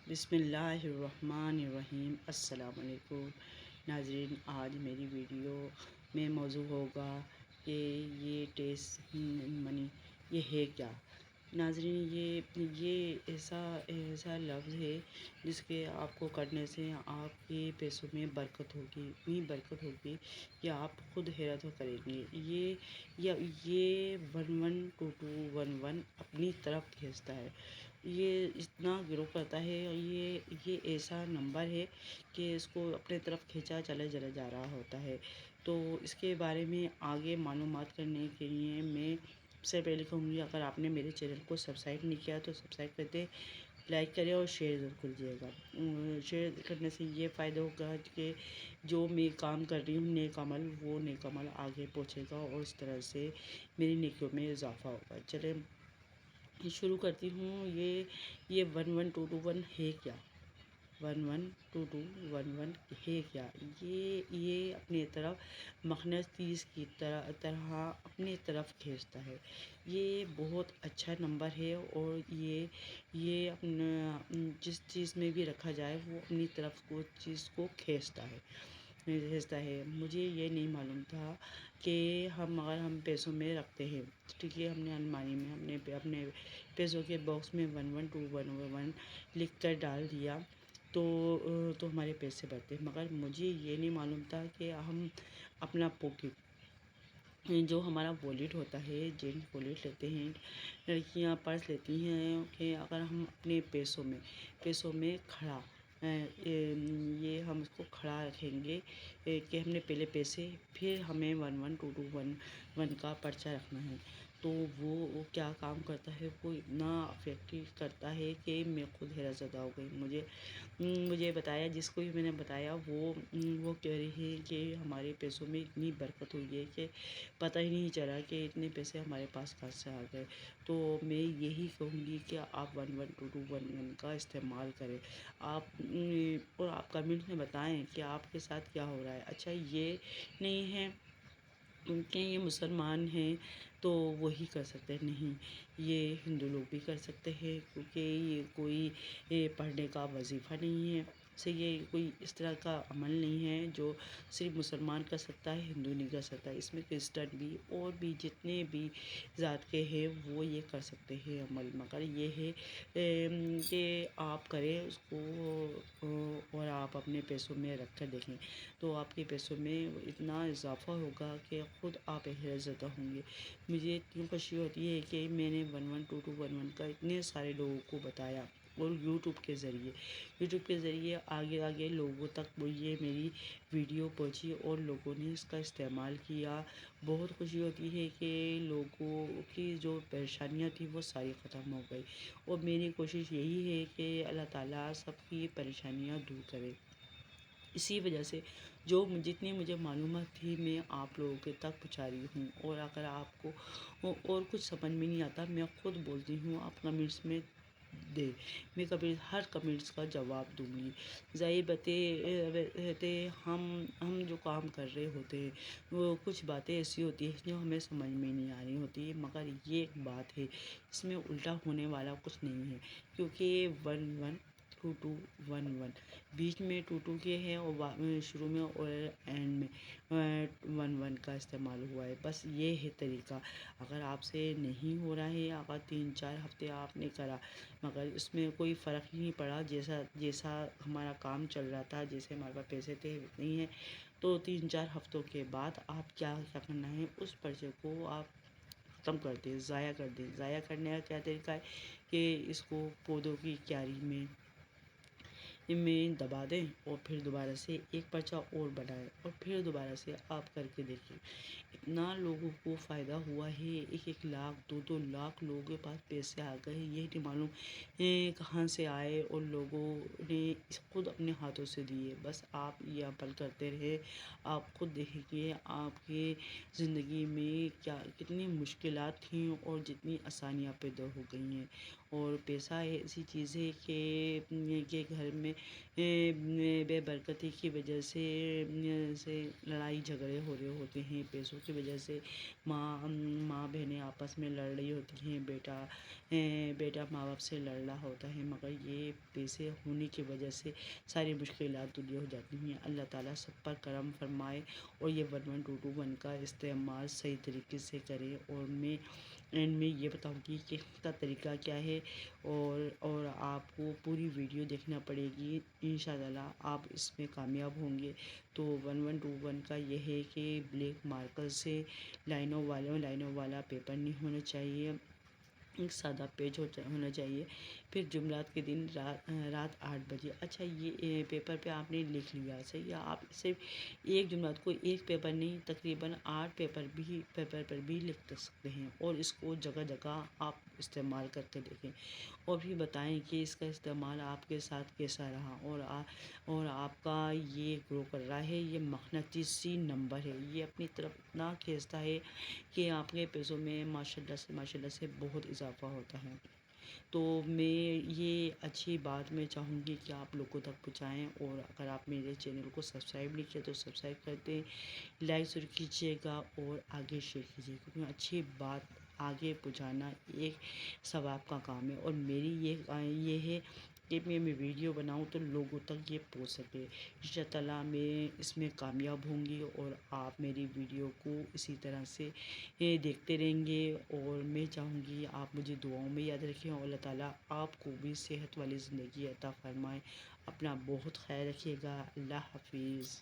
بسم اللہ الرحمن الرحیم۔ السلام علیکم ناظرین، آج میری ویڈیو میں موضوع ہوگا کہ یہ ٹیسٹ منی یہ ہے کیا۔ ناظرین، یہ ایسا لفظ ہے جس کے آپ کو کرنے سے آپ کے پیسوں میں برکت ہوگی، اتنی برکت ہوگی کہ آپ خود حیرت کریں گے۔ یہ 112211 اپنی طرف کھینچتا ہے، یہ اتنا گرو کرتا ہے۔ یہ ایسا نمبر ہے کہ اس کو اپنے طرف کھینچا چلے جا رہا ہوتا ہے۔ تو اس کے بارے میں آگے معلومات کرنے کے لیے میں سب سے پہلے کہوں گی، اگر آپ نے میرے چینل کو سبسکرائب نہیں کیا تو سبسکرائب کرتے، لائک کریں اور شیئر ضرور کیجیے گا۔ شیئر کرنے سے یہ فائدہ ہوگا کہ جو میں کام کر رہی ہوں نیک عمل، وہ نیک عمل آگے پہنچے گا اور اس طرح سے میری نیکیوں میں اضافہ ہوگا۔ چلیں شروع کرتی ہوں۔ یہ 11221 ہے کیا؟ 11221 ہے کیا؟ یہ اپنے طرف مقناطیس کی طرح اپنے طرف کھینچتا ہے۔ یہ بہت اچھا نمبر ہے اور یہ اپنا جس چیز میں بھی رکھا جائے وہ اپنی طرف کو چیز کو کھینچتا ہے۔ مجھے یہ نہیں معلوم تھا کہ اگر ہم پیسوں میں رکھتے ہیں، ٹھیک ہے، ہم نے الماری میں اپنے پیسوں کے باکس میں 11211 لکھ کر ڈال دیا تو ہمارے پیسے بڑھتے ہیں، مگر مجھے یہ نہیں معلوم تھا کہ ہم اپنا پاکٹ، جو ہمارا والیٹ ہوتا ہے، جینٹ والیٹ لیتے ہیں، لڑکیاں پرس لیتی ہیں، کہ اگر ہم اپنے پیسوں میں کھڑا یہ ہم اس کو کھڑا رکھیں گے کہ ہم نے پہلے پیسے، پھر ہمیں 11221 کا پرچہ رکھنا ہے، تو وہ کیا کام کرتا ہے، وہ اتنا افیکٹو کرتا ہے کہ میں خود حیرت زدہ ہو گئی۔ مجھے بتایا، جس کو بھی میں نے بتایا وہ کہہ رہی ہے کہ ہمارے پیسوں میں اتنی برکت ہوئی ہے کہ پتہ ہی نہیں چلا کہ اتنے پیسے ہمارے پاس کہاں سے آ گئے۔ تو میں یہی کہوں گی کہ آپ 11221 کا استعمال کریں، اور آپ کمنٹ میں بتائیں کہ آپ کے ساتھ کیا ہو رہا ہے۔ اچھا، یہ نہیں ہے کہ یہ مسلمان ہیں تو وہی کر سکتے ہیں، نہیں، یہ ہندو لوگ بھی کر سکتے ہیں، کیونکہ یہ کوئی پڑھنے کا وظیفہ نہیں ہے، سے یہ کوئی اس طرح کا عمل نہیں ہے جو صرف مسلمان کر سکتا ہے، ہندو نہیں کر سکتا۔ اس میں کرسچن بھی اور بھی جتنے بھی ذات کے ہیں وہ یہ کر سکتے ہیں عمل، مگر یہ ہے کہ آپ کریں اس کو اور آپ اپنے پیسوں میں رکھ کر دیکھیں تو آپ کے پیسوں میں اتنا اضافہ ہوگا کہ خود آپ حیرت زدہ ہوں گے۔ مجھے اتنی خوشی ہوتی ہے کہ میں نے 11221 کا اتنے سارے لوگوں کو بتایا، اور یوٹیوب کے ذریعے آگے لوگوں تک یہ میری ویڈیو پہنچی اور لوگوں نے اس کا استعمال کیا۔ بہت خوشی ہوتی ہے کہ لوگوں کی جو پریشانیاں تھیں وہ ساری ختم ہو گئی، اور میری کوشش یہی ہے کہ اللہ تعالیٰ سب کی پریشانیاں دور کرے۔ اسی وجہ سے جتنی مجھے معلومات تھی میں آپ لوگوں کے تک پہنچا رہی ہوں، اور اگر آپ کو اور کچھ سمجھ میں نہیں آتا میں خود بولتی ہوں، آپ کمنٹس میں دے، میں ہر کمنٹس کا جواب دوں گی۔ ظاہر باتیں ہم جو کام کر رہے ہوتے ہیں وہ کچھ باتیں ایسی ہوتی ہیں جو ہمیں سمجھ میں نہیں آ رہی ہوتی، مگر یہ ایک بات ہے، اس میں الٹا ہونے والا کچھ نہیں ہے، کیونکہ 11221 بیچ میں 22 کے ہیں اور شروع میں اور اینڈ میں 11 کا استعمال ہوا ہے، بس یہ ہے طریقہ۔ اگر آپ سے نہیں ہو رہا ہے، اگر 3-4 ہفتے آپ نے کرا مگر اس میں کوئی فرق ہی نہیں پڑا، جیسا ہمارا کام چل رہا تھا، جیسے ہمارے پاس پیسے تھے نہیں ہیں، تو 3-4 ہفتوں کے بعد آپ کیا کرنا ہے، اس پرچے کو آپ ختم کر دیں، ضائع کر دیں۔ ضائع کرنے کا کیا طریقہ ہے کہ اس کو پودوں کی کیاری میں دبا دیں، اور پھر دوبارہ سے ایک پرچہ اور بنائیں، اور پھر دوبارہ سے آپ کر کے دیکھیں۔ اتنا لوگوں کو فائدہ ہوا ہے، 1-1 لاکھ 2-2 لاکھ لوگوں کے پاس پیسے آ گئے، یہ نہیں معلوم کہاں سے آئے، اور لوگوں نے خود اپنے ہاتھوں سے دیے۔ بس آپ یہ عمل کرتے رہے، آپ خود دیکھیں کہ آپ کے زندگی میں کتنی مشکلات تھیں اور جتنی آسانیاں پیدا ہو گئی ہیں، اور پیسہ ایسی چیز ہے کہ گھر میں بے برکتی کی وجہ سے لڑائی جھگڑے ہو رہے ہوتے ہیں، پیسوں کی وجہ سے ماں بہنیں آپس میں لڑ رہی ہوتی ہیں، بیٹا ماں باپ سے لڑ رہا ہوتا ہے، مگر یہ پیسے ہونے کی وجہ سے ساری مشکلات دور ہو جاتی ہیں۔ اللہ تعالیٰ سب پر کرم فرمائے اور یہ 112221 کا استعمال صحیح طریقے سے کرے۔ اور میں اینڈ میں یہ بتاؤں گی کہ اس کا طریقہ کیا ہے، اور آپ کو پوری ویڈیو دیکھنا پڑے گی، انشاءاللہ آپ اس میں کامیاب ہوں گے۔ تو 1121 کا یہ ہے کہ بلیک مارکر سے لائنوں والا پیپر نہیں ہونا چاہیے، ایک سادہ پیج ہونا چاہیے۔ پھر جمعرات کے دن رات 8 بجے، اچھا یہ پیپر پہ آپ نے لکھ لیا صحیح ہے، آپ صرف ایک جمعرات کو ایک پیپر نہیں، تقریباً 8 پیپر پر بھی لکھ سکتے ہیں، اور اس کو جگہ جگہ آپ استعمال کر کے دیکھیں، اور بھی بتائیں کہ اس کا استعمال آپ کے ساتھ کیسا رہا۔ اور آپ کا یہ گرو کر رہا ہے، یہ مقناطیسی نمبر ہے، یہ اپنی طرف اتنا کھینچتا ہے کہ آپ کے پیسوں میں ماشاءاللہ سے بہت اضافہ ہوتا ہے۔ تو میں یہ اچھی بات میں چاہوں گی کہ آپ لوگوں تک پہنچائیں، اور اگر آپ میرے چینل کو سبسکرائب نہیں کیا تو سبسکرائب کر دیں، لائک ضرور کیجیے گا اور آگے شیئر کیجیے گا، کیونکہ اچھی بات آگے پہنچانا ایک ثواب کا کام ہے، اور میری یہ ہے کہ میں ویڈیو بناؤں تو لوگوں تک یہ پہنچ سکے۔ انشاءاللہ میں اس میں کامیاب ہوں گی، اور آپ میری ویڈیو کو اسی طرح سے دیکھتے رہیں گے، اور میں چاہوں گی آپ مجھے دعاؤں میں یاد رکھیں، اور اللہ تعالیٰ آپ کو بھی صحت والی زندگی عطا فرمائے۔ اپنا بہت خیال رکھیے گا۔ اللہ حافظ۔